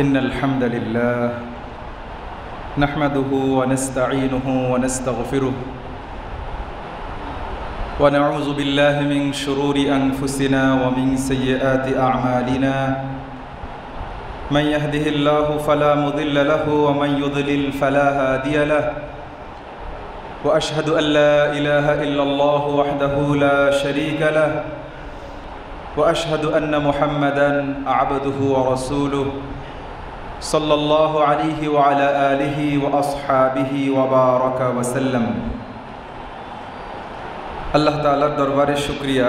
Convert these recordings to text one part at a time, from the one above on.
إن الحمد لله نحمده ونستعينه ونستغفره ونعوذ بالله من شرور أنفسنا ومن سيئات أعمالنا من يهده الله فلا مضل له ومن يضلل فلا هادي له وأشهد أن لا إله إلا الله وحده لا شريك له وأشهد أن محمدًا عبده ورسوله صلى الله عليه وعلى آله وأصحابه وبارك وسلم আল্লাহ তাআলার দরবারে শুকরিয়া।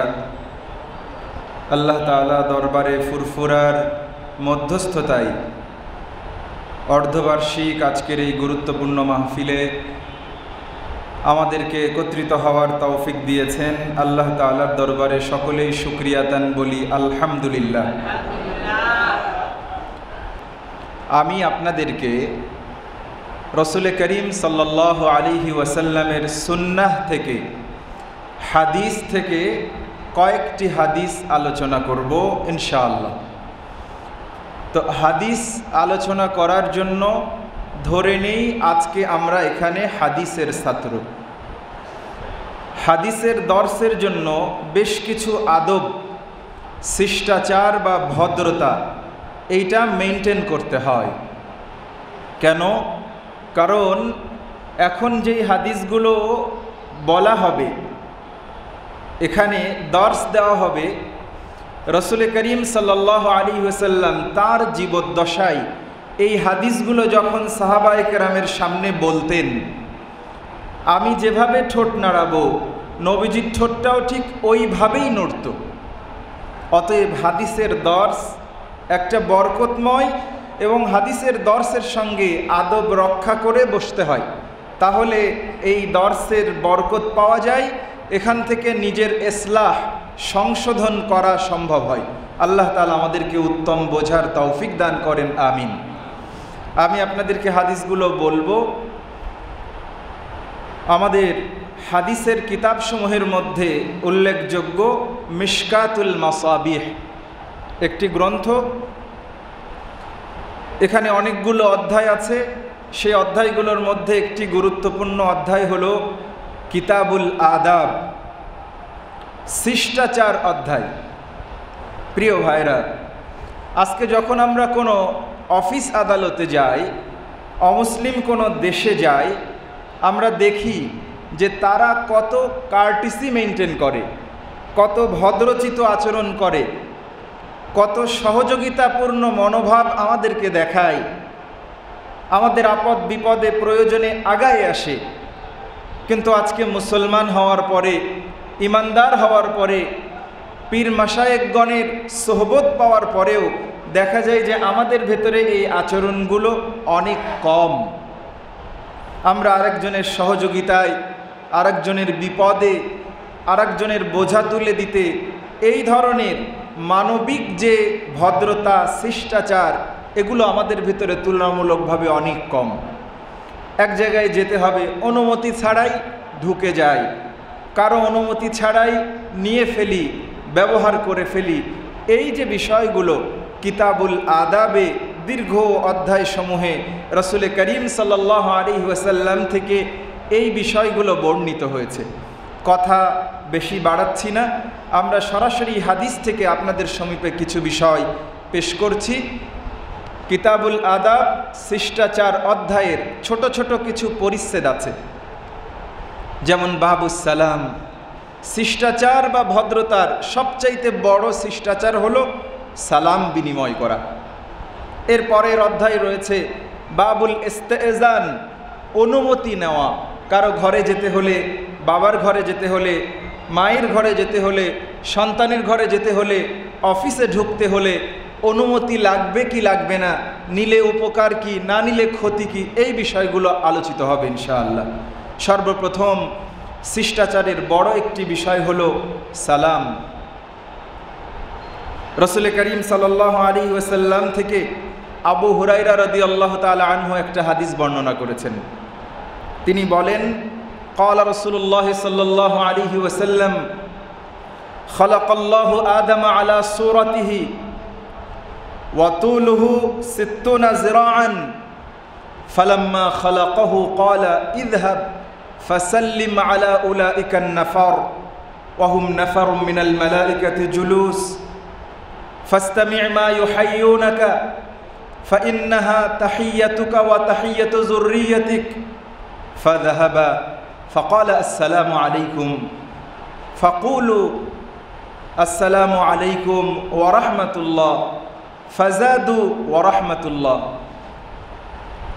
আল্লাহ তাআলা দরবারে ফুরফুরার মধ্যস্থতায় অর্ধবার্ষিক আজকের এই গুরুত্বপূর্ণ মাহফিলে আমাদেরকে একত্রিত হওয়ার তৌফিক দিয়েছেন। আল্লাহ তাআলার দরবারে সকলেই শুকরিয়াতান বলি আলহামদুলিল্লাহ। আমি আপনাদেরকে রসুল করিম সাল্লাল্লাহু আলাইহি ওয়াসাল্লামের সুন্নাহ থেকে, হাদিস থেকে কয়েকটি হাদিস আলোচনা করব ইনশাআল্লাহ। তো হাদিস আলোচনা করার জন্য ধরে নেই আজকে আমরা এখানে হাদিসের ছাত্র। হাদিসের দর্সের জন্য বেশ কিছু আদব, শিষ্টাচার বা ভদ্রতা এইটা মেনটেন করতে হয়। কেন? কারণ এখন যেই হাদিসগুলো বলা হবে, এখানে দর্স দেওয়া হবে, রসুল করিম সাল্লাল্লাহু আলাইহি ওয়াসাল্লাম তার জীবদ্দশায় এই হাদিসগুলো যখন সাহাবায়ে কেরামের সামনে বলতেন, আমি যেভাবে ঠোঁট নাড়াবো নবীজির ঠোঁটটাও ঠিক ওইভাবেই নড়ত। অতএব হাদিসের দর্স একটা বরকতময় এবং হাদিসের দর্সের সঙ্গে আদব রক্ষা করে বসতে হয়, তাহলে এই দর্সের বরকত পাওয়া যায়, এখান থেকে নিজের ইসলাহ সংশোধন করা সম্ভব হয়। আল্লাহ তাআলা আমাদেরকে উত্তম বোঝার তৌফিক দান করেন, আমিন। আমি আপনাদেরকে হাদিসগুলো বলবো। আমাদের হাদিসের কিতাবসমূহের মধ্যে উল্লেখযোগ্য মিশকাতুল মাসাবিহ একটি গ্রন্থ। এখানে অনেকগুলো অধ্যায় আছে। সেই অধ্যায়গুলোর মধ্যে একটি গুরুত্বপূর্ণ অধ্যায় হলো কিতাবুল আদাব, শিষ্টাচার অধ্যায়। প্রিয় ভাইরা, আজকে যখন আমরা কোনো অফিস আদালতে যাই, অমুসলিম কোনো দেশে যাই, আমরা দেখি যে তারা কত কার্টিসি মেনটেন করে, কত ভদ্রচিত আচরণ করে, কত সহযোগিতাপূর্ণ মনোভাব আমাদেরকে দেখায়, আমাদের আপদ বিপদে প্রয়োজনে আগায় আসে। কিন্তু আজকে মুসলমান হওয়ার পরে, ইমানদার হওয়ার পরে, পীর মাশায়েখগণের সোহবত পাওয়ার পরেও দেখা যায় যে আমাদের ভেতরে এই আচরণগুলো অনেক কম। আমরা আরেকজনের সহযোগিতায়, আরেকজনের বিপদে, আরেকজনের বোঝা তুলে দিতে, এই ধরনের মানবিক যে ভদ্রতা, শিষ্টাচার, এগুলো আমাদের ভিতরে তুলনামূলকভাবে অনেক কম। এক জায়গায় যেতে হবে, অনুমতি ছাড়াই ঢুকে যায়, কারো অনুমতি ছাড়াই নিয়ে ফেলি, ব্যবহার করে ফেলি। এই যে বিষয়গুলো কিতাবুল আদাবে দীর্ঘ অধ্যায়সমূহে রসুল করিম সাল্লাল্লাহু আলাইহি ওয়াসাল্লাম থেকে এই বিষয়গুলো বর্ণিত হয়েছে। কথা বেশি বাড়াচ্ছি না, আমরা সরাসরি হাদিস থেকে আপনাদের সমীপে কিছু বিষয় পেশ করছি। কিতাবুল আদাব শিষ্টাচার অধ্যায়ের ছোট ছোট কিছু পরিচ্ছেদ আছে, যেমন বাবুস সালাম। শিষ্টাচার বা ভদ্রতার সবচাইতে বড় শিষ্টাচার হলো সালাম বিনিময় করা। এর পরের অধ্যায় রয়েছে বাবুল ইস্তেজান, অনুমতি নেওয়া। কারো ঘরে যেতে হলে, বাবার ঘরে যেতে হলে, মায়ের ঘরে যেতে হলে, সন্তানের ঘরে যেতে হলে, অফিসে ঢুকতে হলে অনুমতি লাগবে কি লাগবে না, নিলে উপকার কি, না নিলে ক্ষতি কি, এই বিষয়গুলো আলোচিত হবে ইনশাআল্লাহ। সর্বপ্রথম শিষ্টাচারের বড় একটি বিষয় হলো সালাম। রসুল করিম সাল্লাল্লাহু আলাইহি ওয়াসাল্লাম থেকে আবু হুরায়রা রাদিয়াল্লাহু তাআলা আনহু একটা হাদিস বর্ণনা করেছেন। তিনি বলেন, ক্বালা রাসূলুল্লাহ সাল্লাল্লাহু আলাইহি ওয়াসাল্লাম, খালাকাল্লাহু আদামা আলা সূরাতিহি وطوله 60 ذراعا فلما خلقه قال اذهب فسلم على أولئك النفر وهم نفر من الملائكة جلوس فاستمع ما يحيونك فإنها تحيتك وتحية ذريتك فذهب فقال السلام عليكم فقولوا السلام عليكم ورحمة الله فزادوا ورحمة الله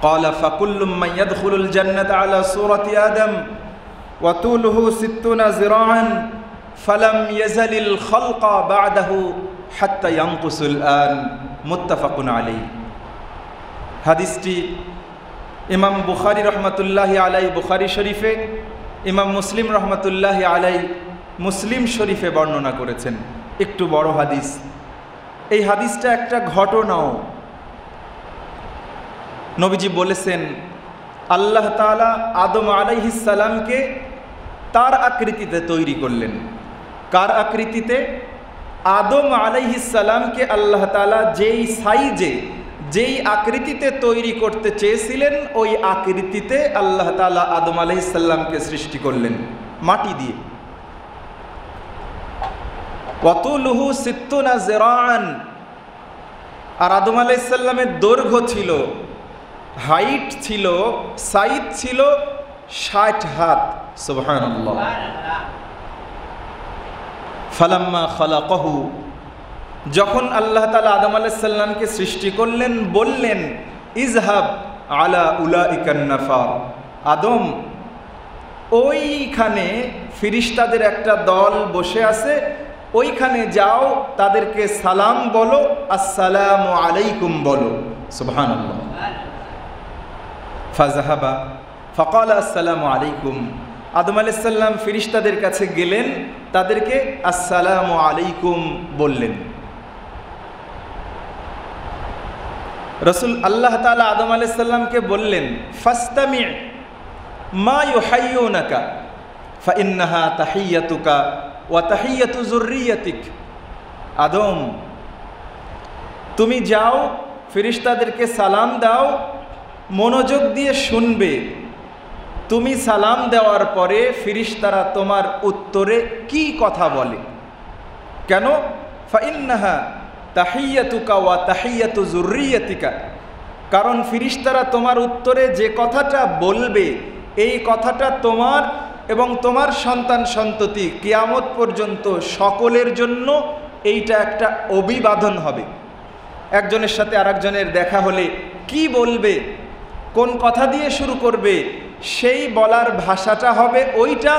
قال فكل من يدخل الجنة على صورة آدم وطوله 60 ذراعا فلم يزل الخلق بعده حتى ينقص الآن متفق عليه হাদিসটি ইমাম বুখারী রহমাতুল্লাহি আলাইহি বুখারী শরীফে, ইমাম মুসলিম রহমাতুল্লাহি আলাইহি মুসলিম শরীফে বর্ণনা করেছেন। একটু বড় হাদিস। এই হাদিসটা একটা ঘটনাও। নবীজি বলেছেন আল্লাহ তাআলা আদম আলাইহিস সালামকে তার আকৃতিতে তৈরি করলেন। কার আকৃতিতে? আদম আলাইহিস সালামকে আল্লাহ তাআলা যেই সাইজে, যেই আকৃতিতে তৈরি করতে চেয়েছিলেন ওই আকৃতিতে আল্লাহ তাআলা আদম আলাইহিস সালামকে সৃষ্টি করলেন মাটি দিয়ে। ওয়াতুলুহু 60 যিরাআন, আর আদম আলাইহিস সালামের দৈর্ঘ্য ছিল, হাইট ছিল, সাইজ ছিল 60 হাত। সুবহানাল্লাহ। ফালাম্মা খালাকাহু, যখন আল্লাহ তাআলা আদম আলাইহিস সালামকে সৃষ্টি করলেন বললেন ইজহাব আলা উলাইকান নাফার, আদম ওইখানে ফেরেশতাদের একটা দল বসে আছে, ওইখানে যাও, তাদেরকে সালাম বলো, আসসালামু আলাইকুম বলো। সুবহানাল্লাহ। ফাজাহাবা ফাকাল আসসালামু আলাইকুম, আদম আলাইহিস সালাম ফেরেশতাদের কাছে গেলেন, তাদেরকে আসসালামু আলাইকুম বললেন। রসুল আল্লাহ তাআলা আদম আলাইহিস সালামকে বললেন ফাস্তামি মা ইউহাইয়ুনাকা ফাইন্নাহা তাহিয়াতুকা ওয়া তাহিয়াতু যুররিয়াতিক। আদম, তুমি যাও, ফেরেশতাদেরকে সালাম দাও, মনোযোগ দিয়ে শুনবে। তুমি সালাম দেওয়ার পরে ফেরেশতারা তোমার উত্তরে কি কথা বলে। কেন? ফাইন্নাহা তাহিয়াতুকা ওয়া তাহিয়াতু যুররিয়াতিকা, কারণ ফেরেশতারা তোমার উত্তরে যে কথাটা বলবে এই কথাটা তোমার এবং তোমার সন্তান সন্ততি কিয়ামত পর্যন্ত সকলের জন্য এইটা একটা অভিবাদন হবে। একজনের সাথে আরেকজনের দেখা হলে কি বলবে, কোন কথা দিয়ে শুরু করবে, সেই বলার ভাষাটা হবে ওইটা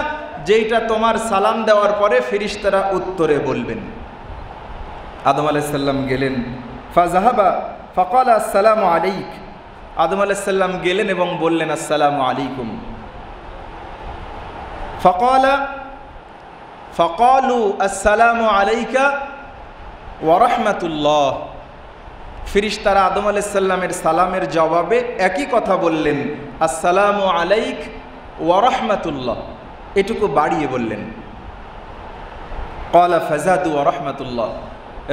যেইটা তোমার সালাম দেওয়ার পরে ফেরেশতারা উত্তরে বলবেন। আদম আলাইহিস সালাম গেলেন, ফাজাহাবা ফাকাল আসসালামু আলাইক, আদম আলাইহিস সালাম গেলেন এবং বললেন আসসালামু আলাইকুম। ফাকালু আসসালামু আলাইকা ওয়া রাহমাতুল্লাহ, ফেরেশতারা আদম আলাইহিস সালামের সালামের জবাবে একই কথা বললেন, আসসালামু আলাইক ওয়া রাহমাতুল্লাহ, এটুকু বাড়িয়ে বললেন। ক্বালা ফাজাদু ওয়া রাহমাতুল্লাহ,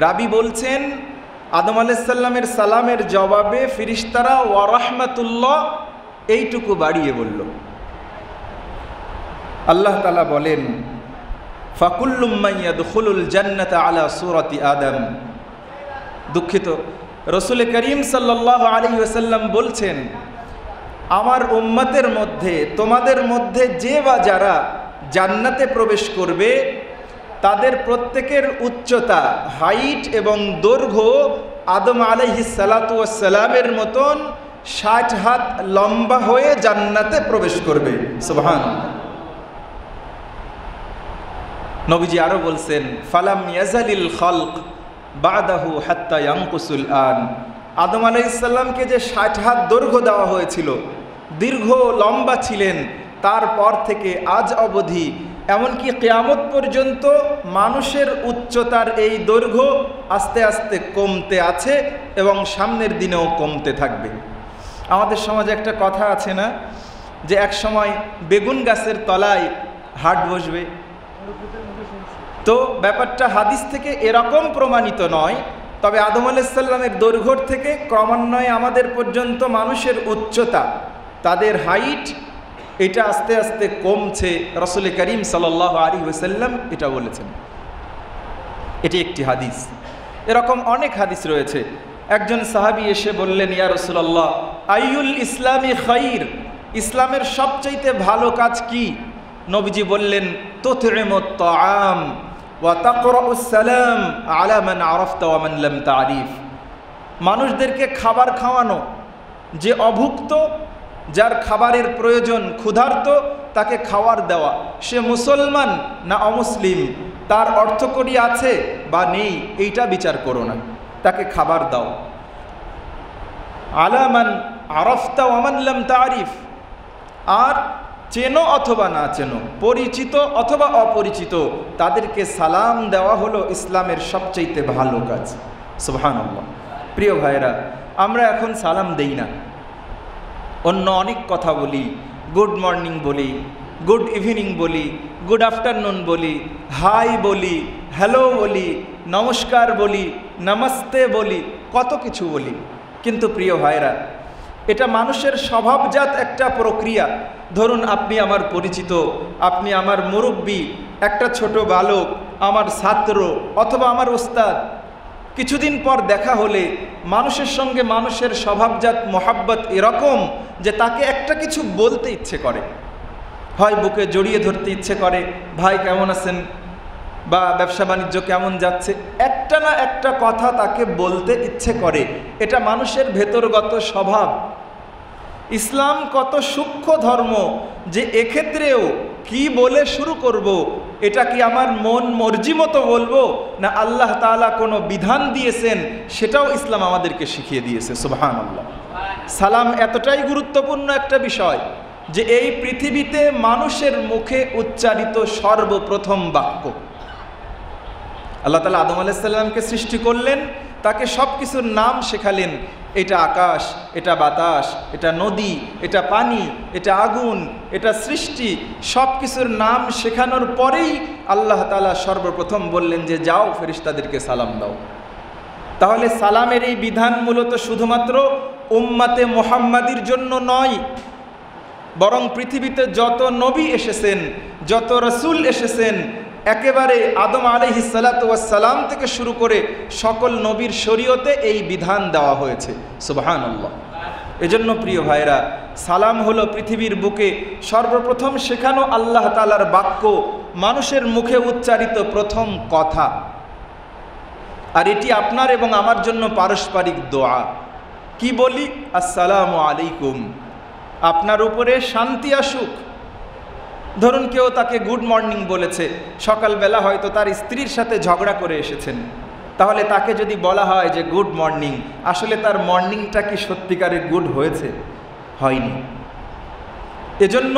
রাবি বলছেন আদম আলাইহিস সালামের সালামের জবাবে ফেরেশতারা ওয়া রাহমাতুল্লাহ এইটুকু বাড়িয়ে বলল। আল্লাহ তাআলা বলেন ফাকুল্লুম মান ইয়াদখুলুল জান্নাতা আলা সূরাতি আদম। দুঃখিত, রাসূল করিম সাল্লাল্লাহু আলাইহি ওয়াসাল্লাম বলছেন আমার উম্মতের মধ্যে, তোমাদের মধ্যে যে বা যারা জান্নাতে প্রবেশ করবে তাদের প্রত্যেকের উচ্চতা, হাইট এবং দৈর্ঘ্য আদম আলাইহিস সালাতু ওয়াস সালামের মতন 60 হাত লম্বা হয়ে জান্নাতে প্রবেশ করবে। সুবহানাল্লাহ। নবীজি আরো বলছেন ফালাম ইয়াজালিল খালক বাদাহু হাত্তা ইয়ানকুসুল আন, আদম আলাইহিস সালামকে যে 60 হাত দৈর্ঘ্য দেওয়া হয়েছিল, দীর্ঘ লম্বা ছিলেন, তারপর থেকে আজ অবধি এমনকি কিয়ামত পর্যন্ত মানুষের উচ্চতার এই দৈর্ঘ্য আস্তে আস্তে কমতে আছে এবং সামনের দিনেও কমতে থাকবে। আমাদের সমাজে একটা কথা আছে না, যে এক সময় বেগুন গাছের তলায় হাট বসবে। তো ব্যাপারটা হাদিস থেকে এরকম প্রমাণিত নয়, তবে আদম আলাইহিস সালামের দৈর্ঘ্য থেকে ক্রমান্বয়ে আমাদের পর্যন্ত মানুষের উচ্চতা, তাদের হাইট, এটা আস্তে আস্তে কমছে। রাসূল করিম সাল্লাল্লাহু আলাইহি ওয়াসাল্লাম এটা বলেছেন। এটি একটি হাদিস। এরকম অনেক হাদিস রয়েছে। একজন সাহাবী এসে বললেন, ইয়া রাসূলুল্লাহ, আইয়ুল ইসলামি খাইর, ইসলামের সবচাইতে ভালো কাজ কি? নবীজি বললেন, তুতইমুত তাআম ওয়া তাকরাউস সালাম আলা মান আরাফতা ওয়া মান লাম তারিফ। মানুষদেরকে খাবার খাওয়ানো, যে অভুক্ত, যার খাবারের প্রয়োজন, ক্ষুধার্ত, তাকে খাবার দেওয়া। সে মুসলমান না অমুসলিম, তার অর্থকড়ি আছে বা নেই, এইটা বিচার করো না, তাকে খাবার দাও। আলা মান আরাফতা ওয়া মান লাম তারিফ, আর চেনো অথবা না চেনো, পরিচিত অথবা অপরিচিত, তাদেরকে সালাম দেওয়া হলো ইসলামের সবচেয়ে ভালো কাজ। সুবহানাল্লাহ। প্রিয় ভাইরা, আমরা এখন সালাম দেই না, অন্য অনেক কথা বলি, গুড মর্নিং বলি, গুড ইভিনিং বলি, গুড আফটারনুন বলি, হাই বলি, হ্যালো বলি, নমস্কার বলি, নমস্তে বলি, কত কিছু বলি। কিন্তু প্রিয় ভাইরা, এটা মানুষের স্বভাবজাত একটা প্রক্রিয়া। ধরুন আপনি আমার পরিচিত, আপনি আমার মুরব্বী, একটা ছোট বালক, আমার ছাত্র অথবা আমার ওস্তাদ। কিছুদিন পর দেখা হলে মানুষের সঙ্গে মানুষের স্বভাবজাত মহাব্বত এরকম যে তাকে একটা কিছু বলতে ইচ্ছে করে, হয় বুকে জড়িয়ে ধরতে ইচ্ছে করে, ভাই কেমন আছেন, বা ব্যবসা বাণিজ্য কেমন যাচ্ছে, একটা না একটা কথা তাকে বলতে ইচ্ছে করে। এটা মানুষের ভেতরগত স্বভাব। ইসলাম কত সূক্ষ্ম ধর্ম যে এক্ষেত্রেও কি বলে শুরু করব, এটা কি আমার মন মর্জি মতো বলবো, না আল্লাহ তাআলা কোনো বিধান দিয়েছেন, সেটাও ইসলাম আমাদেরকে শিখিয়ে দিয়েছে। সুবহানাল্লাহ। সালাম এতটাই গুরুত্বপূর্ণ একটা বিষয় যে এই পৃথিবীতে মানুষের মুখে উচ্চারিত সর্বপ্রথম বাক্য। আল্লাহ তাআলা আদম আলাইহিস সালামকে সৃষ্টি করলেন, তাকে সব কিছুর নাম শেখালেন। এটা আকাশ, এটা বাতাস, এটা নদী, এটা পানি, এটা আগুন, এটা সৃষ্টি, সব কিছুর নাম শেখানোর পরেই আল্লাহ তাআলা সর্বপ্রথম বললেন যে যাও ফেরেশতাদেরকে সালাম দাও। তাহলে সালামের এই বিধান মূলত শুধুমাত্র উম্মতে মুহাম্মাদির জন্য নয়, বরং পৃথিবীতে যত নবী এসেছেন, যত রাসূল এসেছেন, একেবারে আদম আলাইহিস সালাতু ওয়াস সালাম থেকে শুরু করে সকল নবীর শরীয়তে এই বিধান দেওয়া হয়েছে। সুবহানাল্লাহ। এজন্য প্রিয় ভাইরা, সালাম হলো পৃথিবীর বুকে সর্বপ্রথম শেখানো আল্লাহ তাআলার বাক্য, মানুষের মুখে উচ্চারিত প্রথম কথা। আর এটি আপনার এবং আমার জন্য পারস্পরিক দোয়া। কি বলি? আসসালামু আলাইকুম, আপনার উপরে শান্তি আসুক। ধরুন কেউ তাকে গুড মর্নিং বলেছে, সকালবেলা হয়তো তার স্ত্রীর সাথে ঝগড়া করে এসেছেন, তাহলে তাকে যদি বলা হয় যে গুড মর্নিং, আসলে তার মর্নিংটা কি সত্যিকারের গুড হয়েছে? হয়নি। এজন্য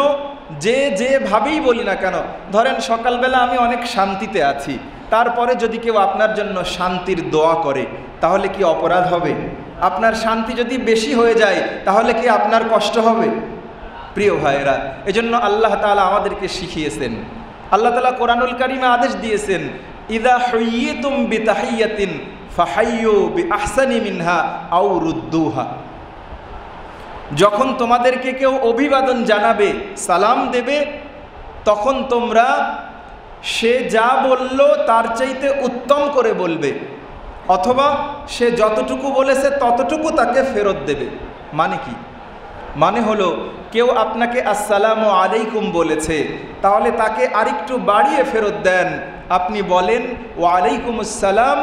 যেভাবেই বলি না কেন, ধরেন সকালবেলা আমি অনেক শান্তিতে আছি, তারপরে যদি কেউ আপনার জন্য শান্তির দোয়া করে, তাহলে কি অপরাধ হবে? আপনার শান্তি যদি বেশি হয়ে যায়, তাহলে কি আপনার কষ্ট হবে? প্রিয় ভাইয়েরা, এজন্য আল্লাহ তাআলা আমাদেরকে শিখিয়েছেন। আল্লাহ তাআলা কোরআনুল কারীমে আদেশ দিয়েছেন, ইযা হুয়্যিতুম বিতাহিয়্যাতিন ফাহাইয়ু বিআহসানি মিনহা আও রুদ্দুহা। যখন তোমাদেরকে কেউ অভিবাদন জানাবে, সালাম দেবে, তখন তোমরা সে যা বলল তার চাইতে উত্তম করে বলবে, অথবা সে যতটুকু বলেছে ততটুকু তাকে ফেরত দেবে। মানে কি? মানে হলো কেউ আপনাকে আসসালামু আলাইকুম বলেছে, তাহলে তাকে আরেকটু বাড়িয়ে ফেরত দেন, আপনি বলেন ওয়ালাইকুম আসসালাম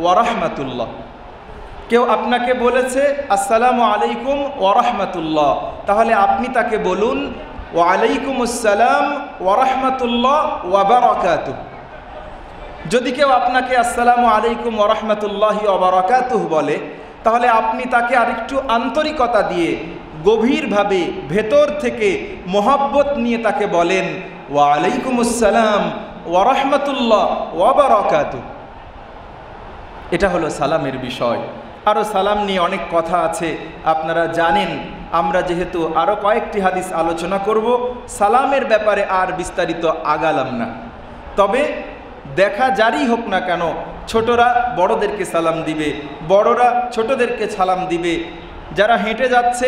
ওয়া রাহমাতুল্লাহ। কেউ আপনাকে বলেছে আসসালামু আলাইকুম ওয়া রাহমাতুল্লাহ, তাহলে আপনি তাকে বলুন ওয়ালাইকুম আসসালাম ওয়া রাহমাতুল্লাহ ওয়া বারাকাতুহু। যদি কেউ আপনাকে আসসালামু আলাইকুম ওয়া রাহমাতুল্লাহি ওয়া বারাকাতুহু বলে, তাহলে আপনি তাকে আরেকটু আন্তরিকতা দিয়ে, গভীরভাবে, ভেতর থেকে মোহাব্বত নিয়ে তাকে বলেন ওয়ালাইকুম আসসালাম ওয়া রাহমাতুল্লাহ ওয়া বারাকাতুহু। এটা হলো সালামের বিষয়। আরও সালাম নিয়ে অনেক কথা আছে, আপনারা জানেন। আমরা যেহেতু আরও কয়েকটি হাদিস আলোচনা করব, সালামের ব্যাপারে আর বিস্তারিত আগালাম না। তবে দেখা জারি হোক না কেন, ছোটরা বড়দেরকে সালাম দিবে, বড়রা ছোটদেরকে সালাম দিবে, যারা হেঁটে যাচ্ছে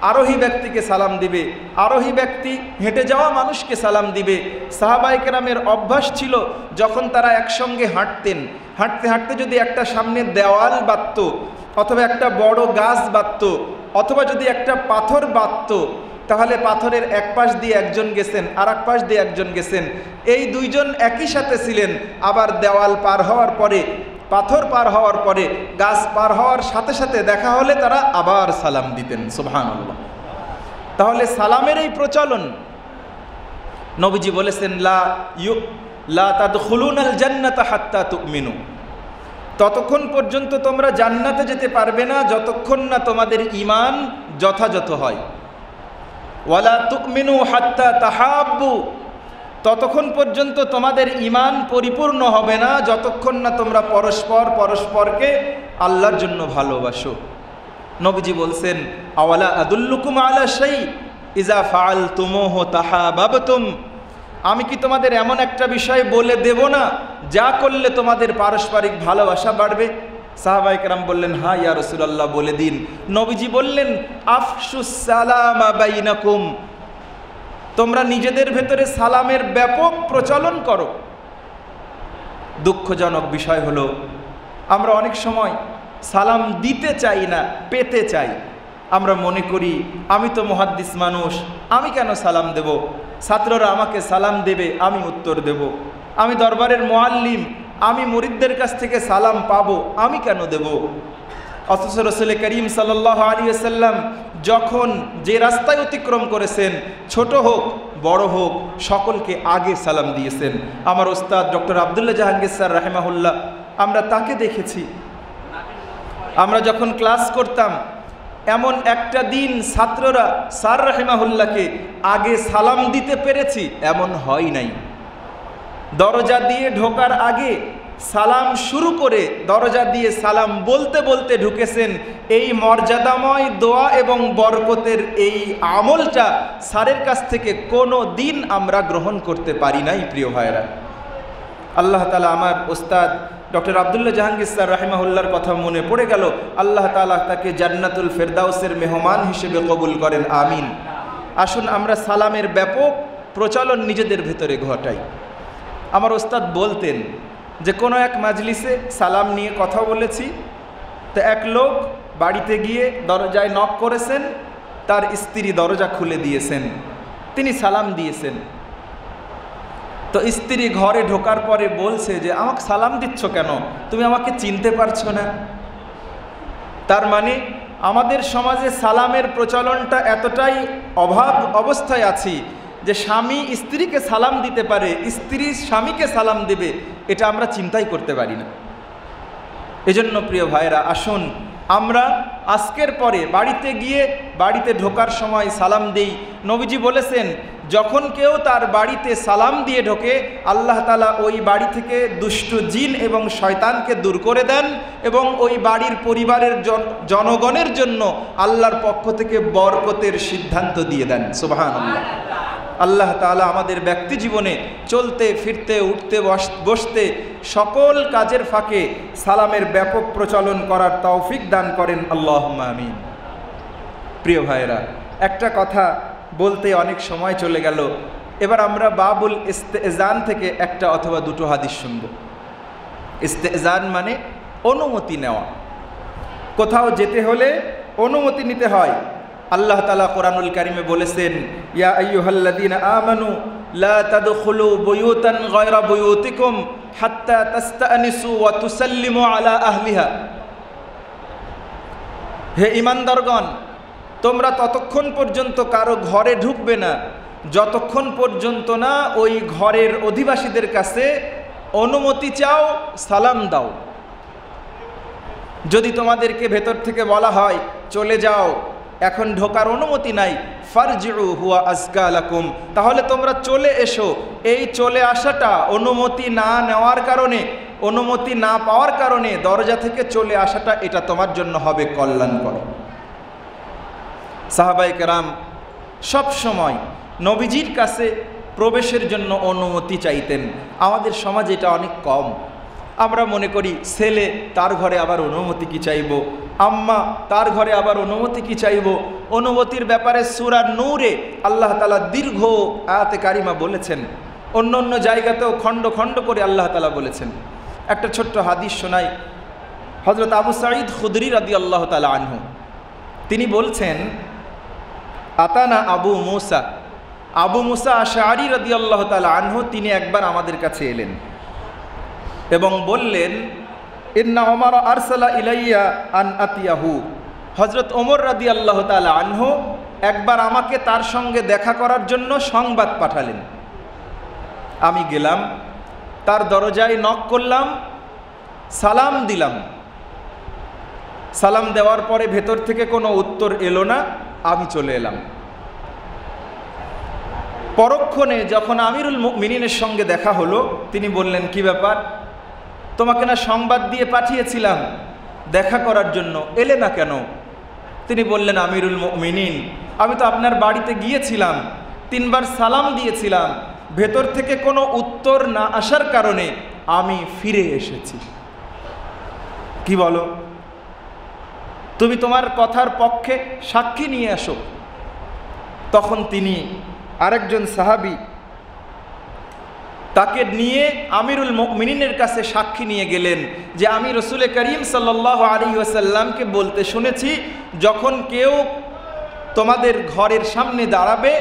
আরোহী ব্যক্তিকে সালাম দিবে, আরোহী ব্যক্তি হেঁটে যাওয়া মানুষকে সালাম দিবে। সাহাবায়ে কেরামের অভ্যাস ছিল যখন তারা একসঙ্গে হাঁটতেন, হাঁটতে হাঁটতে যদি একটা সামনে দেওয়াল বাঁধত অথবা একটা বড় গাছ বাঁধত অথবা যদি একটা পাথর বাঁধত, তাহলে পাথরের এক পাশ দিয়ে একজন গেছেন আর এক পাশ দিয়ে একজন গেছেন, এই দুইজন একই সাথে ছিলেন। আবার দেওয়াল পার হওয়ার পরে, পাথর পার হওয়ার পরে, গাছ পার হওয়ার সাথে সাথে দেখা হলে তারা আবার সালাম দিতেন। সুবহানাল্লাহ। তাহলে সালামের এই প্রচলন, নবীজি বলেছেন লা তাদখুলুনাল জান্নাতা হাত্তা তুমিনু, ততক্ষণ পর্যন্ত তোমরা জান্নাতে যেতে পারবে না যতক্ষণ না তোমাদের ঈমান যথাযথ হয়। ওয়ালা তুমিনু হাত্তা তাহাব্বু, ততক্ষণ পর্যন্ত তোমাদের ঈমান পরিপূর্ণ হবে না যতক্ষণ না তোমরা পরস্পরকে আল্লাহর জন্য ভালোবাসো। নবীজি বলছেন আওয়ালা আদুল্লুকুম আলা শাই ইজা ফাআলতুমুহু তাহাবাবতুম, আমি কি তোমাদের এমন একটা বিষয় বলে দেব না যা করলে তোমাদের পারস্পরিক ভালোবাসা বাড়বে? সাহাবায়ে কেরাম বললেন হ্যাঁ ইয়া রাসূলুল্লাহ, বলে দিন। নবীজি বললেন আফশুস সালামা বাইনাকুম, তোমরা নিজেদের ভেতরে সালামের ব্যাপক প্রচলন করো। দুঃখজনক বিষয় হলো আমরা অনেক সময় সালাম দিতে চাই না, পেতে চাই। আমরা মনে করি আমি তো মুহাদ্দিস মানুষ, আমি কেন সালাম দেব, ছাত্ররা আমাকে সালাম দেবে, আমি উত্তর দেব। আমি দরবারের মুআল্লিম, আমি মুরিদদের কাছ থেকে সালাম পাবো, আমি কেন দেব? অথচ রাসূল করিম সাল্লাল্লাহু আলাইহি ওয়াসাল্লাম যখন যে রাস্তায় অতিক্রম করেছেন, ছোট হোক বড় হোক, সকলকে আগে সালাম দিয়েছেন। আমার ওস্তাদ ডক্টর আব্দুল্লাহ জাহাঙ্গীর স্যার রাহিমাহুল্লাহ, আমরা তাকে দেখেছি। আমরা যখন ক্লাস করতাম, এমন একটা দিন ছাত্ররা স্যার রাহিমাহুল্লাহকে আগে সালাম দিতে পেরেছি এমন হয় নাই। দরজা দিয়ে ঢোকার আগে সালাম শুরু করে দরজা দিয়ে সালাম বলতে বলতে ঢুকেছেন। এই মর্যাদাময় দোয়া এবং বরকতের এই আমলটা স্যারের কাছ থেকে কোনো দিন আমরা গ্রহণ করতে পারি নাই। প্রিয় ভাইরা, আল্লাহ তাআলা আমার ওস্তাদ ডক্টর আব্দুল্লাহ জাহাঙ্গীর স্যার রাহিমাহুল্লাহর কথা মনে পড়ে গেল। আল্লাহ তাআলা তাকে জান্নাতুল ফেরদাউসের মেহমান হিসেবে কবুল করেন, আমিন। আসুন আমরা সালামের ব্যাপক প্রচলন নিজেদের ভেতরে ঘটাই। আমার ওস্তাদ বলতেন যে কোনো এক মাজলিসে সালাম নিয়ে কথা বলেছি, তো এক লোক বাড়িতে গিয়ে দরজায় নক করেছেন, তার স্ত্রী দরজা খুলে দিয়েছেন, তিনি সালাম দিয়েছেন। তো স্ত্রী ঘরে ঢোকার পরে বলছে যে আমাকে সালাম দিচ্ছ কেন, তুমি আমাকে চিনতে পারছো না? তার মানে আমাদের সমাজে সালামের প্রচলনটা এতটাই অভাব অবস্থায় আছি যে স্বামী স্ত্রীকে সালাম দিতে পারে, স্ত্রী স্বামীকে সালাম দেবে, এটা আমরা চিন্তাই করতে পারি না। এজন্য প্রিয় ভাইরা, আসুন আমরা আজকের পরে বাড়িতে গিয়ে বাড়িতে ঢোকার সময় সালাম দেই। নবীজি বলেছেন যখন কেউ তার বাড়িতে সালাম দিয়ে ঢোকে, আল্লাহ তাআলা ওই বাড়ি থেকে দুষ্ট জিন এবং শয়তানকে দূর করে দেন এবং ওই বাড়ির পরিবারের জনগণের জন্য আল্লাহর পক্ষ থেকে বরকতের সিদ্ধান্ত দিয়ে দেন। সুবহানাল্লাহ। আল্লাহ তাআলা আমাদের ব্যক্তি জীবনে চলতে ফিরতে উঠতে বসতে সকল কাজের ফাঁকে সালামের ব্যাপক প্রচলন করার তৌফিক দান করেন, আল্লাহুম্মা আমিন। প্রিয় ভাইরা, একটা কথা বলতে অনেক সময় চলে গেল। এবার আমরা বাবুল ইস্তেজান থেকে একটা অথবা দুটো হাদিস শুনব। ইস্তেজান মানে অনুমতি নেওয়া, কোথাও যেতে হলে অনুমতি নিতে হয়। আল্লাহ তাআলা কোরআনুল কারীমে বলেছেন ইয়া আইয়ুহাল্লাযীনা আমানু লা তাদখুলু বুয়ুতান গায়রা বুয়ুতিকুম হাত্তা তাস্তানিসু ওয়া তুসাল্লিমু আলা আহলিহা। হে ঈমানদারগণ, তোমরা ততক্ষণ পর্যন্ত কারো ঘরে ঢুকবে না যতক্ষণ পর্যন্ত না ওই ঘরের অধিবাসীদের কাছে অনুমতি চাও, সালাম দাও। যদি তোমাদেরকে ভেতর থেকে বলা হয় চলে যাও, এখন ঢোকার অনুমতি নাই, ফারজিউ হুয়া আজকা লাকুম, তাহলে তোমরা চলে এসো। এই চলে আসাটা অনুমতি না নেওয়ার কারণে, অনুমতি না পাওয়ার কারণে দরজা থেকে চলে আসাটা এটা তোমার জন্য হবে কল্যাণকর। সাহাবায়ে কেরাম সব সময় নবীজির কাছে প্রবেশের জন্য অনুমতি চাইতেন। আমাদের সমাজে এটা অনেক কম। আমরা মনে করি ছেলে, তার ঘরে আবার অনুমতি কি চাইব, আম্মা তার ঘরে আবার অনুমতি কি চাইব। অনুমতির ব্যাপারে সূরা নূরে আল্লাহ তাআলা দীর্ঘ আয়াতে কারিমা বলেছেন, অন্য অন্য জায়গাতেও খণ্ড খণ্ড করে আল্লাহ তাআলা বলেছেন। একটা ছোট্ট হাদিস শোনাই। হযরত আবু সাঈদ খুদরি রাদিয়াল্লাহু তাআলা আনহু তিনি বলছেন, আতানা আবু মুসা আশআরী রাদিয়াল্লাহু তাআলা আনহু তিনি একবার আমাদের কাছে এলেন এবং বললেন, ইন্না ওমর আরসালা ইলাইয়া আন আতিয়াহু। হযরত ওমর রাদিয়াল্লাহু তাআলা আনহু একবার আমাকে তার সঙ্গে দেখা করার জন্য সংবাদ পাঠালেন। আমি গেলাম, তার দরজায় নক করলাম, সালাম দিলাম। সালাম দেওয়ার পরে ভেতর থেকে কোনো উত্তর এলো না, আমি চলে এলাম। পরক্ষণে যখন আমিরুল মুমিনিনের সঙ্গে দেখা হলো, তিনি বললেন, কি ব্যাপার, তোমাকে না সংবাদ দিয়ে পাঠিয়েছিলাম দেখা করার জন্য, এলে না কেন? তিনি বললেন, আমিরুল মুমিনিন, আমি তো আপনার বাড়িতে গিয়েছিলাম, 3 বার সালাম দিয়েছিলাম, ভেতর থেকে কোনো উত্তর না আসার কারণে আমি ফিরে এসেছি। কি বলো? তুমি তোমার কথার পক্ষে সাক্ষী নিয়ে আসো। তখন তিনি আরেকজন সাহাবী তাকে নিয়ে আমিরুল মুমিনিনের কাছে সাক্ষী নিয়ে গেলেন যে আমি রাসূল করিম সাল্লাল্লাহু আলাইহি ওয়াসাল্লামকে বলতে শুনেছি, যখন কেউ তোমাদের ঘরের সামনে দাঁড়াবে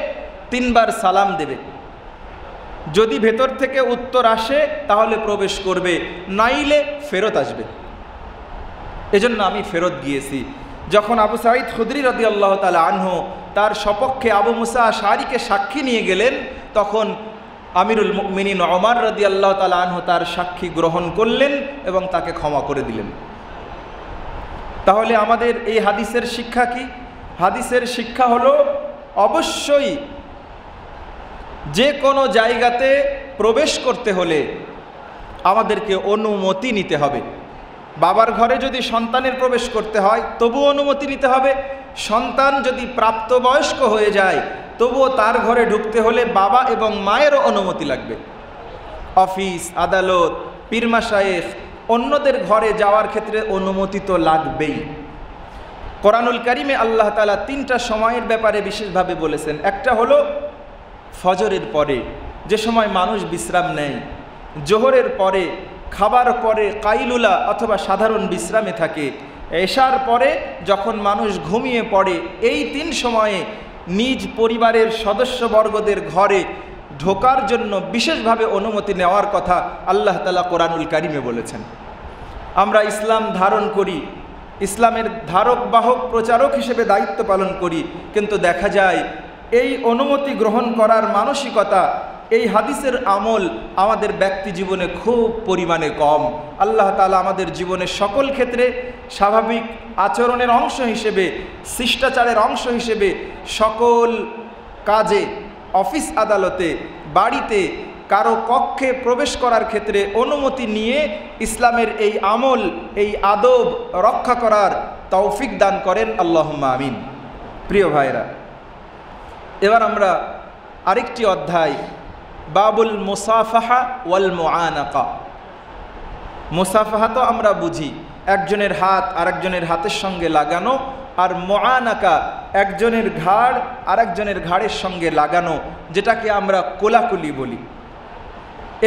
3 বার সালাম দেবে, যদি ভেতর থেকে উত্তর আসে তাহলে প্রবেশ করবে, নাইলে ফেরত আসবে। এজন্য আমি ফেরত গিয়েছি। যখন আবু সাঈদ খুদরি রাদিয়াল্লাহু তাআলা আনহু তার সপক্ষে আবু মুসা আশআরীকে সাক্ষী নিয়ে গেলেন, তখন আমিরুল মুমিনিন ওমর রাদিয়াল্লাহু তাআলা আনহু তার সাক্ষী গ্রহণ করলেন এবং তাকে ক্ষমা করে দিলেন। তাহলে আমাদের এই হাদিসের শিক্ষা কি? হাদিসের শিক্ষা হলো, অবশ্যই যে কোনো জায়গাতে প্রবেশ করতে হলে আমাদেরকে অনুমতি নিতে হবে। বাবার ঘরে যদি সন্তানের প্রবেশ করতে হয় তবুও অনুমতি নিতে হবে। সন্তান যদি প্রাপ্তবয়স্ক হয়ে যায় তবুও তার ঘরে ঢুকতে হলে বাবা এবং মায়েরও অনুমতি লাগবে। অফিস, আদালত, পীর মাশায়েখ, অন্যদের ঘরে যাওয়ার ক্ষেত্রে অনুমতি তো লাগবেই। কোরআনুল কারিমে আল্লাহ তাআলা 3টা সময়ের ব্যাপারে বিশেষভাবে বলেছেন। একটা হলো ফজরের পরে, যে সময় মানুষ বিশ্রাম নেয়, জোহরের পরে, খাবার পরে কাইলুলা অথবা সাধারণ বিশ্রামে থাকে, এশার পরে যখন মানুষ ঘুমিয়ে পড়ে, এই 3 সময়ে নিজ পরিবারের সদস্যবর্গদের ঘরে ঢোকার জন্য বিশেষভাবে অনুমতি নেওয়ার কথা আল্লাহ তাআলা কোরআনুল কারিমে বলেছেন। আমরা ইসলাম ধারণ করি, ইসলামের ধারক বাহক প্রচারক হিসেবে দায়িত্ব পালন করি, কিন্তু দেখা যায় এই অনুমতি গ্রহণ করার মানসিকতা, এই হাদিসের আমল আমাদের ব্যক্তি জীবনে খুব পরিমাণে কম। আল্লাহ তাআলা আমাদের জীবনের সকল ক্ষেত্রে স্বাভাবিক আচরণের অংশ হিসেবে, শিষ্টাচারের অংশ হিসেবে সকল কাজে, অফিস আদালতে, বাড়িতে, কারো কক্ষে প্রবেশ করার ক্ষেত্রে অনুমতি নিয়ে ইসলামের এই আমল, এই আদব রক্ষা করার তৌফিক দান করেন, আল্লাহুম্মা আমিন। প্রিয় ভাইরা, এবার আমরা আরেকটি অধ্যায়, বাবুল মুসাফাহা ওয়াল মুআনাকা। মুসাফাহা তো আমরা বুঝি একজনের হাত আরেকজনের হাতের সঙ্গে লাগানো, আর মুআনাকা একজনের ঘাড় আরেকজনের ঘাড়ের সঙ্গে লাগানো, যেটাকে আমরা কোলাকুলি বলি।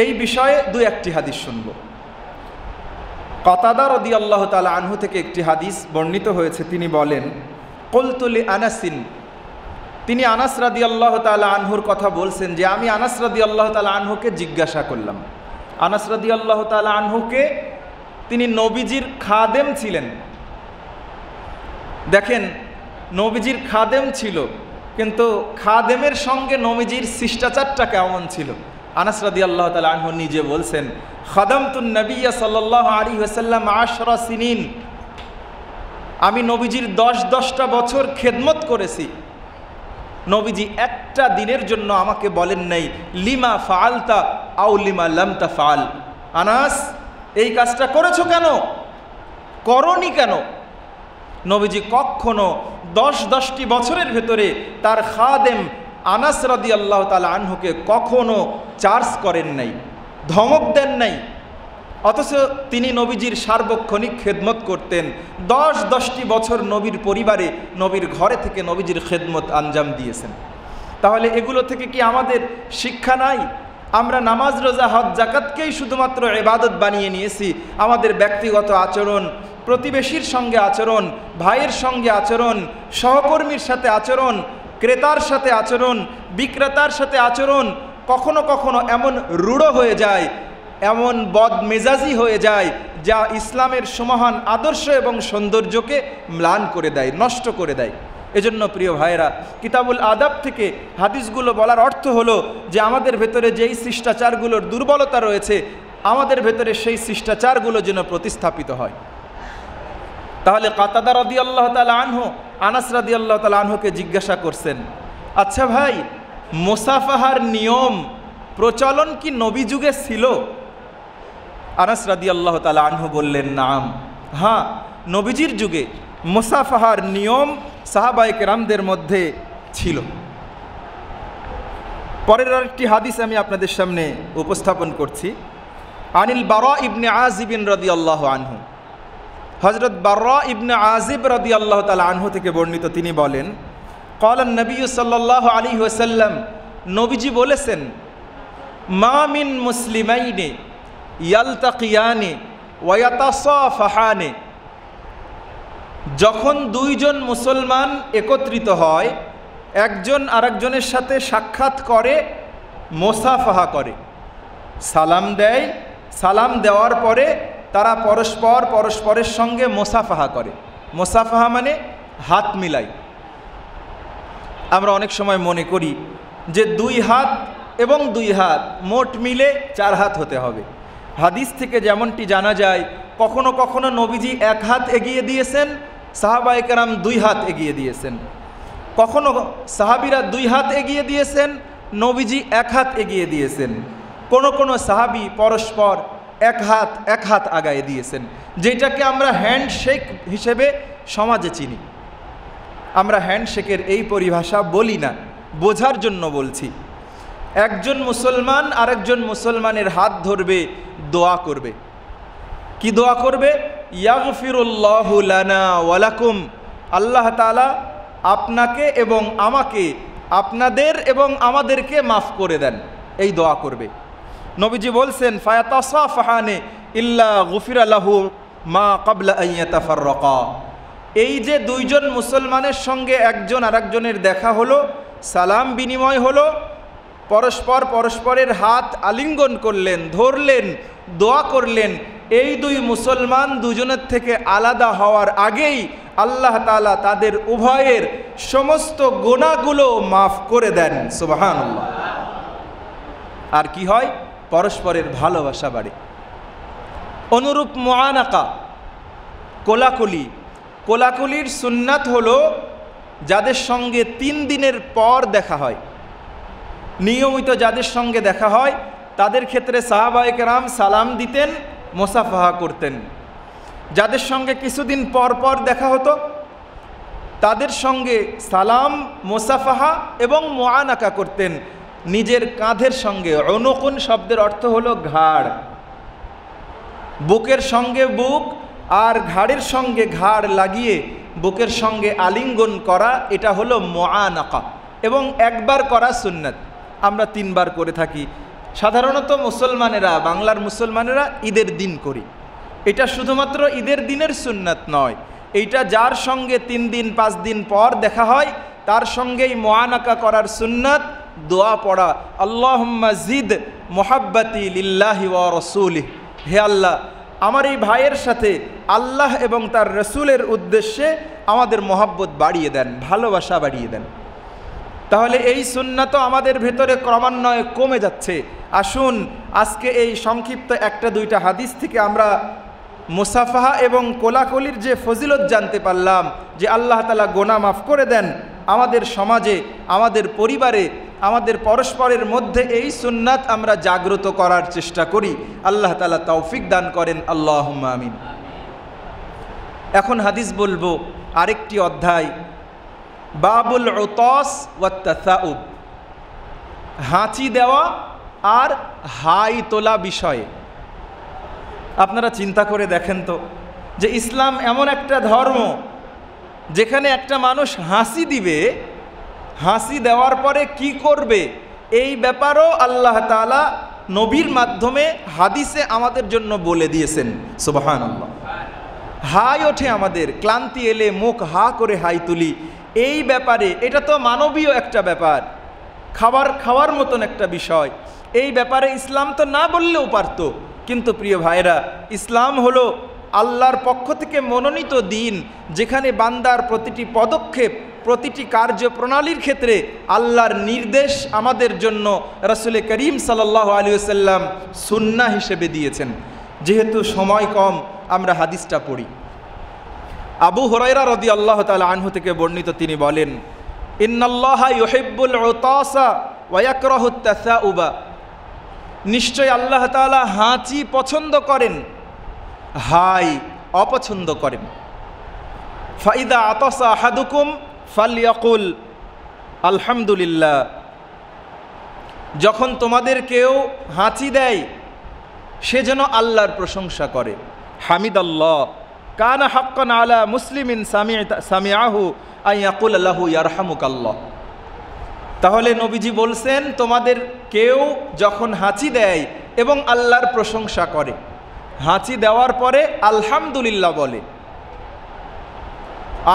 এই বিষয়ে 2-1টি হাদিস শুনব। কাতাদা রাদিয়াল্লাহু তাআলা আনহু থেকে একটি হাদিস বর্ণিত হয়েছে। তিনি বলেন, কুলতু লি আনাসিন, তিনি আনাস রাদিয়াল্লাহু তাআলা আনহুর কথা বলছেন যে আমি আনাস রাদিয়াল্লাহু তাআলা আনহুকে জিজ্ঞাসা করলাম। আনাস রাদিয়াল্লাহু তাআলা আনহুকে, তিনি নবীজির খাদেম ছিলেন। দেখেন, নবীজির খাদেম ছিল, কিন্তু খাদেমের সঙ্গে নবীজির শিষ্টাচারটা কেমন ছিল? আনাস রাদিয়াল্লাহু তাআলা আনহু নিজে বলছেন, খাদামতুন নবিয়্য সাল্লাল্লাহু আলাইহি ওয়াসাল্লাম 10 সিনিন, আমি নবীজির 10টা বছর খেদমত করেছি। নবীজি একটা দিনের জন্য আমাকে বলেন নাই লিমা ফাআলতা আও লিমা লাম তাফআল, আনাস এই কাজটা করেছো কেন, করনি কেন? নবীজি কখনো 10টি বছরের ভেতরে তার খাদেম আনাস রাদিয়াল্লাহু তাআলা আনহুকে কখনো চার্জ করেন নাই, ধমক দেন নাই। অথচ তিনি নবীজির সার্বক্ষণিক খেদমত করতেন। 10-10টি বছর নবীর পরিবারে, নবীর ঘরে থেকে নবীজির খেদমত আঞ্জাম দিয়েছেন। তাহলে এগুলো থেকে কি আমাদের শিক্ষা নাই? আমরা নামাজ, রোজা, হজ, যাকাতকেই শুধুমাত্র ইবাদত বানিয়ে নিয়েছি। আমাদের ব্যক্তিগত আচরণ, প্রতিবেশীর সঙ্গে আচরণ, ভাইয়ের সঙ্গে আচরণ, সহকর্মীর সাথে আচরণ, ক্রেতার সাথে আচরণ, বিক্রেতার সাথে আচরণ কখনো কখনো এমন রূঢ় হয়ে যায়, এমন বদমেজাজি হয়ে যায়, যা ইসলামের সমহান আদর্শ এবং সৌন্দর্যকে ম্লান করে দেয়, নষ্ট করে দেয়। এজন্য প্রিয় ভাইয়েরা, কিতাবুল আদাব থেকে হাদিসগুলো বলার অর্থ হলো যে আমাদের ভেতরে যেই শিষ্টাচারগুলোর দুর্বলতা রয়েছে, আমাদের ভেতরে সেই শিষ্টাচারগুলো যেন প্রতিস্থাপিত হয়। তাহলে কাতাদা রাদিয়াল্লাহু তাআলা আনহু আনাস রাদিয়াল্লাহু তাআলা আনহুকে জিজ্ঞাসা করছেন, আচ্ছা ভাই, মুসাফাহার নিয়ম প্রচলন কি নবী যুগে ছিল? আনাস রাদিয়াল্লাহু তাআলা আনহু বললেন, নাম, হ্যাঁ, নবীজির যুগে মুসাফাহার নিয়ম সাহাবায়ে কেরামদের মধ্যে ছিল। পরের আরেকটি হাদিস আমি আপনাদের সামনে উপস্থাপন করছি। আনিল বারা ইবনে আজিব রাদিয়াল্লাহু আনহু, হযরত বারা ইবনে আজিব রাদিয়াল্লাহু তাআলা আনহু থেকে বর্ণিত, তিনি বলেন, ক্বালান নবী সাল্লাল্লাহু আলাইহি ওয়াসাল্লাম, নবীজি বলেছেন, মা মিন মুসলিমাইনি ইয়ালতাকিয়ানি ওয়া ইয়াতাসাফাহানি, যখন দুইজন মুসলমান একত্রিত হয়, একজন আরেকজনের সাথে সাক্ষাৎ করে, মুসাফাহা করে, সালাম দেয়, সালাম দেওয়ার পরে তারা পরস্পরের সঙ্গে মুসাফাহা করে। মুসাফাহা মানে হাত মিলাই। আমরা অনেক সময় মনে করি যে 2 হাত এবং 2 হাত মোট মিলে 4 হাত হতে হবে। হাদিস থেকে যেমনটি জানা যায়, কখনো কখনো নবীজি 1 হাত এগিয়ে দিয়েছেন, সাহাবায়ে কেরাম 2 হাত এগিয়ে দিয়েছেন। কখনো সাহাবীরা 2 হাত এগিয়ে দিয়েছেন, নবীজি 1 হাত এগিয়ে দিয়েছেন। কোনো সাহাবী পরস্পর 1 হাত আগায় দিয়েছেন, যেটাকে আমরা হ্যান্ডশেক হিসেবে সমাজে চিনি। আমরা হ্যান্ডশেকের এই পরিভাষা বলি না, বোঝার জন্য বলছি। একজন মুসলমান আরেকজন মুসলমানের হাত ধরবে, দোয়া করবে। কি দোয়া করবে? ইয়াগফিরুল্লাহু লানা ওয়া লাকুম, আল্লাহ তাআলা আপনাকে এবং আমাকে, আপনাদের এবং আমাদেরকে মাফ করে দেন, এই দোয়া করবে। নবীজি বলছেন, ফায়াতাসাফাহানি ইল্লা গুফিরা লাহু মা ক্বাবলা আন ইয়াতাফাররাকা, এই যে দুইজন মুসলমানের সঙ্গে একজন আরেকজনের দেখা হলো, সালাম বিনিময় হলো, পরস্পরের হাত আলিঙ্গন করলেন, ধরলেন, দোয়া করলেন, এই 2 মুসলমান দুজনের থেকে আলাদা হওয়ার আগেই আল্লাহ তাআলা তাদের উভয়ের সমস্ত গুনাহগুলো মাফ করে দেন। সুবহানাল্লাহ। আর কি হয়? পরস্পরের ভালোবাসা বাড়ে। অনুরূপ মুআনাকা, কোলাকুলির সুন্নাত হলো যাদের সঙ্গে 3 দিনের পর দেখা হয়। নিয়মিত যাদের সঙ্গে দেখা হয় তাদের ক্ষেত্রে সাহাবায়ে কেরাম সালাম দিতেন, মুসাফাহা করতেন। যাদের সঙ্গে কিছুদিন পর পর দেখা হতো তাদের সঙ্গে সালাম, মুসাফাহা এবং মুআনাকা করতেন। নিজের কাঁধের সঙ্গে, উনুকুন শব্দের অর্থ হলো ঘাড়, বুকের সঙ্গে বুক আর ঘাড়ের সঙ্গে ঘাড় লাগিয়ে বুকের সঙ্গে আলিঙ্গন করা, এটা হলো মুআনাকা। এবং একবার করা সুন্নাত, আমরা 3 বার করে থাকি। সাধারণত মুসলমানেরা, বাংলার মুসলমানেরা ঈদের দিন করি। এটা শুধুমাত্র ঈদের দিনের সুন্নাত নয়, এইটা যার সঙ্গে 3 দিন 5 দিন পর দেখা হয় তার সঙ্গেই মুআনাকা করার সুন্নাত। দোয়া পড়া, আল্লাহুম্মা জিদ মুহাব্বতি লিল্লাহি ওয়া রাসূলিহি, হে আল্লাহ, আমার এই ভাইয়ের সাথে আল্লাহ এবং তার রসুলের উদ্দেশ্যে আমাদের মহব্বত বাড়িয়ে দেন, ভালোবাসা বাড়িয়ে দেন। তাহলে এই সুন্নাত আমাদের ভেতরে ক্রমান্বয়ে কমে যাচ্ছে। আসুন আজকে এই সংক্ষিপ্ত 1-2টা হাদিস থেকে আমরা মুসাফাহা এবং কোলাকুলির যে ফজিলত জানতে পারলাম, যে আল্লাহ তাআলা গুনাহ মাফ করে দেন, আমাদের সমাজে, আমাদের পরিবারে, আমাদের পরস্পরের মধ্যে এই সুন্নাত আমরা জাগ্রত করার চেষ্টা করি। আল্লাহ তাআলা তৌফিক দান করেন, আল্লাহুম্মা আমিন। এখন হাদিস বলবো আরেকটি অধ্যায়, বাবুল উতাস ওয়াত তাসাউব, হাঁচি দেওয়া আর হাই তোলা বিষয়ে। আপনারা চিন্তা করে দেখেন তো যে ইসলাম এমন একটা ধর্ম যেখানে একটা মানুষ হাসি দিবে, হাসি দেওয়ার পরে কি করবে এই ব্যাপারও আল্লাহ তাআলা নবীর মাধ্যমে হাদিসে আমাদের জন্য বলে দিয়েছেন। সুবহানাল্লাহ। হাই ওঠে আমাদের, ক্লান্তি এলে মুখ হা করে হাই তুলি, এই ব্যাপারে এটা তো মানবীয় একটা ব্যাপার, খাওয়ার মতন একটা বিষয়। এই ব্যাপারে ইসলাম তো না বললেও পারতো, কিন্তু প্রিয় ভাইরা, ইসলাম হলো আল্লাহর পক্ষ থেকে মনোনীত দিন, যেখানে বান্দার প্রতিটি পদক্ষেপ, প্রতিটি কার্যপ্রণালীর ক্ষেত্রে আল্লাহর নির্দেশ আমাদের জন্য রাসূল করিম সাল্লাল্লাহু আলাইহি ওয়াসাল্লাম সুন্নাহ হিসেবে দিয়েছেন। যেহেতু সময় কম, আমরা হাদিসটা পড়ি। আবু হুরায়রা রাদিয়াল্লাহু তাআলা আনহু থেকে বর্ণিত, তিনি বলেন, ইন্নাল্লাহা ইউহিব্বুল উতাসা ওয়া ইয়াকরাহুত তাসাউবা, নিশ্চয় আল্লাহ তাআলা হাঁচি পছন্দ করেন, হাই অপছন্দ করেন। ফাইদা আতাসা আহাদুকুম ফালইয়াকুল আলহামদুলিল্লাহ, যখন তোমাদের কেউ হাঁচি দেয় সে যেন আল্লাহর প্রশংসা করে। হামিদাল্লাহ কানা হাক্কান আলা মুসলিমিন সামিআহু আন ইয়াকুল লাহু ইয়ারহামুকাল্লাহ। তাহলে নবীজি বলছেন, তোমাদের কেউ যখন হাঁচি দেয় এবং আল্লাহর প্রশংসা করে, হাঁচি দেওয়ার পরে আলহামদুলিল্লাহ বলে,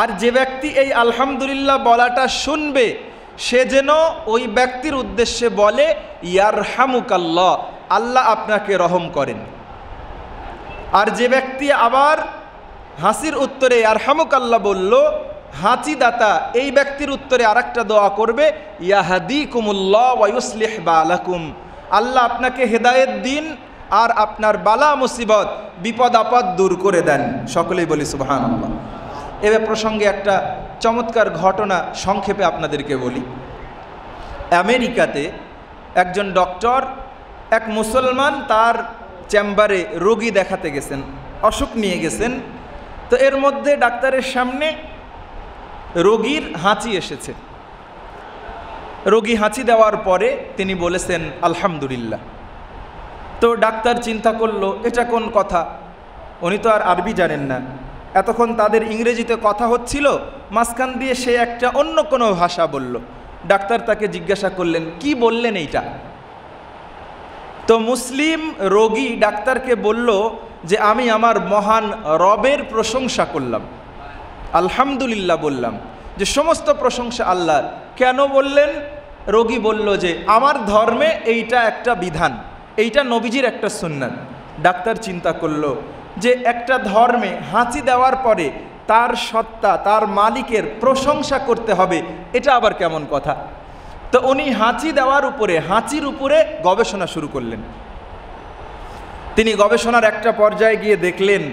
আর যে ব্যক্তি এই আলহামদুলিল্লাহ বলাটা শুনবে সে যেন ওই ব্যক্তির উদ্দেশ্যে বলে ইয়ারহামুকাল্লাহ, আল্লাহ আপনাকে রহম করেন। আর যে ব্যক্তি আবার হাসির উত্তরে ইয়ারহামুকাল্লাহ বলল, হাঁচি দাতা এই ব্যক্তির উত্তরে আরেকটা দোয়া করবে, ইয়াহদিকুমুল্লাহ ওয়া ইউসলিহ বালাকুম, আল্লাহ আপনাকে হেদায়েত দিন আর আপনার বালা মুসিবত, বিপদ আপদ দূর করে দেন। সকলেই বলি সুবহানাল্লাহ। এবার প্রসঙ্গে একটা চমৎকার ঘটনা সংক্ষেপে আপনাদেরকে বলি। আমেরিকাতে একজন ডক্টর এক মুসলমান তার চেম্বারে রোগী দেখাতে গেছেন, অসুখ নিয়ে গেছেন। তো এর মধ্যে ডাক্তারের সামনে রোগীর হাঁচি এসেছে। রোগী হাঁচি দেওয়ার পরে তিনি বলেছেন আলহামদুলিল্লাহ। তো ডাক্তার চিন্তা করলো এটা কোন কথা, উনি তো আর আরবি জানেন না। এতক্ষণ তাদের ইংরেজিতে কথা হচ্ছিল, মাঝখান দিয়ে সে একটা অন্য কোনো ভাষা বলল। ডাক্তার তাকে জিজ্ঞাসা করলেন, কি বললেন এইটা? তো মুসলিম রোগী ডাক্তারকে বলল যে আমি আমার মহান রবের প্রশংসা করলাম, আলহামদুলিল্লাহ বললাম, যে সমস্ত প্রশংসা আল্লাহর। কেন বললেন? রোগী বলল যে আমার ধর্মে এইটা একটা বিধান, এইটা নবীজির একটা সুন্নাত। ডাক্তার চিন্তা করলো যে একটা ধর্মে হাঁচি দেওয়ার পরে তার সত্তা, তার মালিকের প্রশংসা করতে হবে, এটা আবার কেমন কথা? তো উনি হাঁচি দেওয়ার উপরে, হাঁচির উপরে গবেষণা শুরু করলেন। তিনি গবেষণার একটা পর্যায়ে গিয়ে দেখলেন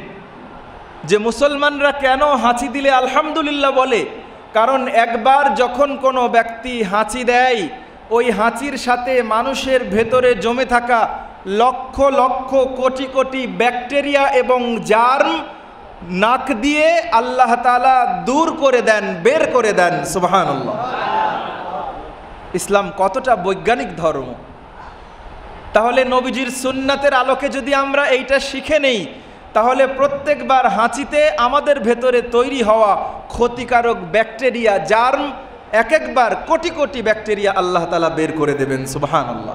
যে মুসলমানরা কেন হাঁচি দিলে আলহামদুলিল্লাহ বলে। কারণ একবার যখন কোনো ব্যক্তি হাঁচি দেয়, ওই হাঁচির সাথে মানুষের ভেতরে জমে থাকা লক্ষ লক্ষ কোটি কোটি ব্যাকটেরিয়া এবং জার্ম নাক দিয়ে আল্লাহ তাআলা দূর করে দেন, বের করে দেন। সুবহানাল্লাহ। ইসলাম কতটা বৈজ্ঞানিক ধর্ম! তাহলে নবীজির সুন্নাতের আলোকে যদি আমরা এইটা শিখে নেই, তাহলে প্রত্যেকবার হাঁচিতে আমাদের ভেতরে তৈরি হওয়া ক্ষতিকারক ব্যাকটেরিয়া, জার্ম, এক একবার কোটি কোটি ব্যাকটেরিয়া আল্লাহ তাআলা বের করে দেবেন। সুবহানাল্লাহ।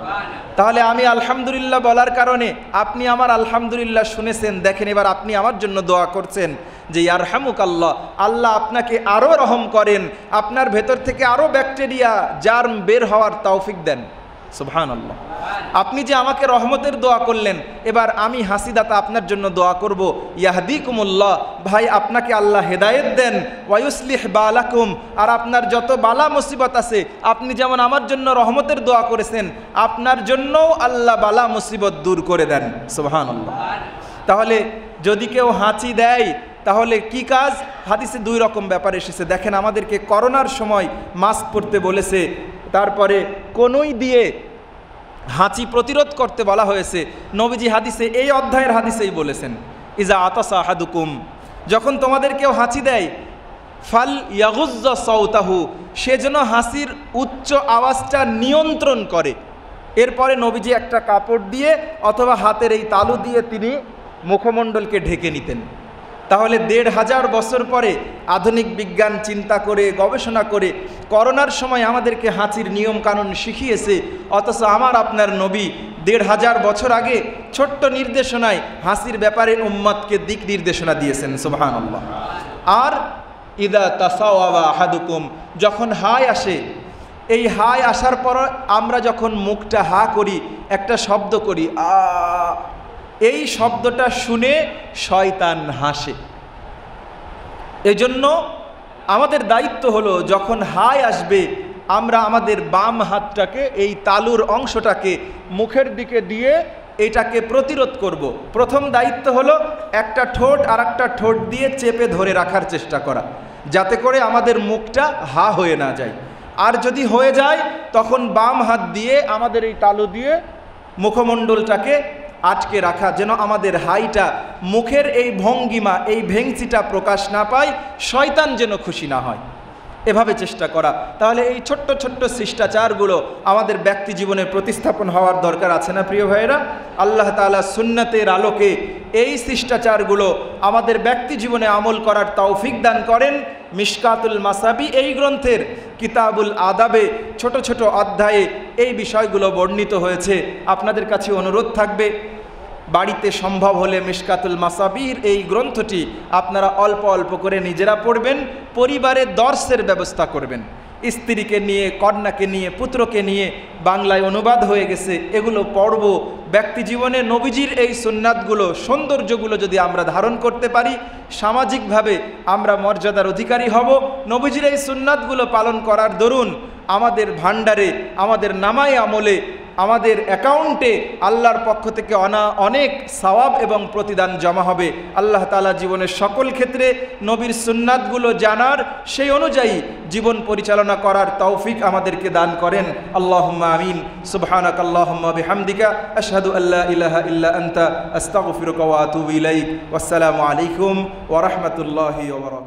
তাহলে আমি আলহামদুলিল্লাহ বলার কারণে আপনি আমার আলহামদুলিল্লাহ শুনেছেন, দেখেন এবার আপনি আমার জন্য দোয়া করছেন যে ইয়ারহামুকাল্লাহ, আল্লাহ আপনাকে আরও রহম করেন, আপনার ভেতর থেকে আরও ব্যাকটেরিয়া, জার্ম বের হওয়ার তৌফিক দেন। সুবহানাল্লাহ। আপনি যে আমাকে রহমতের দোয়া করলেন, এবার আমি হাসিদাতা আপনার জন্য দোয়া করব, ইয়াহদিকুমুল্লাহ, ভাই আপনাকে আল্লাহ হেদায়েত দেন, ওয়া ইউসলিহ বালাকুম, আর আপনার যত বালা মুসিবত আছে, আপনি যেমন আমার জন্য রহমতের দোয়া করেছেন, আপনার জন্যও আল্লাহ বালা মুসিবত দূর করে দেন। সুবহানাল্লাহ। তাহলে যদি কেউ হাঁচি দেয় তাহলে কি কাজ? হাদিসে দুই রকম ব্যাপার এসেছে। দেখেন, আমাদেরকে করোনার সময় মাস্ক পরতে বলেছে, তারপরে কনুই দিয়ে হাঁচি প্রতিরোধ করতে বলা হয়েছে। নবীজি হাদিসে, এই অধ্যায়ের হাদিসেই বলেছেন, ইজা আতাসা আহাদুকুম, যখন তোমাদের কেউ হাঁচি দেয়, ফাল ইয়াগুজ্জা সাউতাহু, সে যেন হাসির উচ্চ আওয়াজটা নিয়ন্ত্রণ করে। এরপরে নবীজি একটা কাপড় দিয়ে অথবা হাতের এই তালু দিয়ে তিনি মুখমণ্ডলকে ঢেকে নিতেন। তাহলে ১৫০০ বছর পরে আধুনিক বিজ্ঞান চিন্তা করে গবেষণা করে করোনার সময় আমাদেরকে হাঁচির নিয়ম কানুন শিখিয়েছে, অথচ আমার আপনার নবী ১৫০০ বছর আগে ছোট্ট নির্দেশনায় হাসির ব্যাপারে উম্মতকে দিক নির্দেশনা দিয়েছেন। সুবহানাল্লাহ। আর ইদা তাসাওয়াবা আহাদুকুম, যখন হাই আসে, এই হাই আসার পর আমরা যখন মুখটা হা করি, একটা শব্দ করি আ, এই শব্দটা শুনে শয়তান হাসে। এজন্য আমাদের দায়িত্ব হলো যখন হাই আসবে আমরা আমাদের বাম হাতটাকে, এই তালুর অংশটাকে মুখের দিকে দিয়ে এটাকে প্রতিরোধ করব। প্রথম দায়িত্ব হলো একটা ঠোঁট আর একটা ঠোঁট দিয়ে চেপে ধরে রাখার চেষ্টা করা, যাতে করে আমাদের মুখটা হা হয়ে না যায়। আর যদি হয়ে যায় তখন বাম হাত দিয়ে আমাদের এই তালু দিয়ে মুখমণ্ডলটাকে আটকে রাখা, যেন আমাদের হাইটা, মুখের এই ভঙ্গিমা, এই ভেংচিটা প্রকাশ না পায়, শয়তান যেন খুশি না হয়, এভাবে চেষ্টা করা। তাহলে এই ছোট্ট ছোট্ট শিষ্টাচারগুলো আমাদের ব্যক্তি জীবনে প্রতিস্থাপন হওয়ার দরকার আছে না প্রিয় ভাইয়েরা? আল্লাহ তাআলা সুন্নাতের আলোকে এই শিষ্টাচারগুলো আমাদের ব্যক্তি জীবনে আমল করার তৌফিক দান করেন। মিশকাতুল মাসাবি এই গ্রন্থের কিতাবুল আদাবে ছোট ছোট অধ্যায়ে এই বিষয়গুলো বর্ণিত হয়েছে। আপনাদের কাছে অনুরোধ থাকবে, বাড়িতে সম্ভব হলে মিশকাতুল মাসাবির এই গ্রন্থটি আপনারা অল্প অল্প করে নিজেরা পড়বেন, পরিবারে দর্সের ব্যবস্থা করবেন। স্ত্রীকে নিয়ে, কন্যাকে নিয়ে, পুত্রকে নিয়ে বাংলায় অনুবাদ হয়ে গেছে, এগুলো পড়ব। ব্যক্তি জীবনে নবীজির এই সুন্নাতগুলো, সৌন্দর্যগুলো যদি আমরা ধারণ করতে পারি, সামাজিকভাবে আমরা মর্যাদার অধিকারী হব। নবীজির এই সুন্নাতগুলো পালন করার দরুন আমাদের ভান্ডারে, আমাদের নামায় আমলে, আমাদের অ্যাকাউন্টে আল্লাহর পক্ষ থেকে অনেক সওয়াব এবং প্রতিদান জমা হবে। আল্লাহ তাআলা জীবনের সকল ক্ষেত্রে নবীর সুন্নাতগুলো জানার, সেই অনুযায়ী জীবন পরিচালনা করার তৌফিক আমাদেরকে দান করেন। আল্লাহুম্মা আমিন। সুবহানাকাল্লাহুম্মা বিহামদিকা আশহাদু আল্লা ইলাহা ইল্লা আনতা আস্তাগফিরুকা ওয়া আতুবু ইলাইক। ওয়াসসালামু আলাইকুম ওয়া রাহমাতুল্লাহি ওয়া বারাকাতুহু।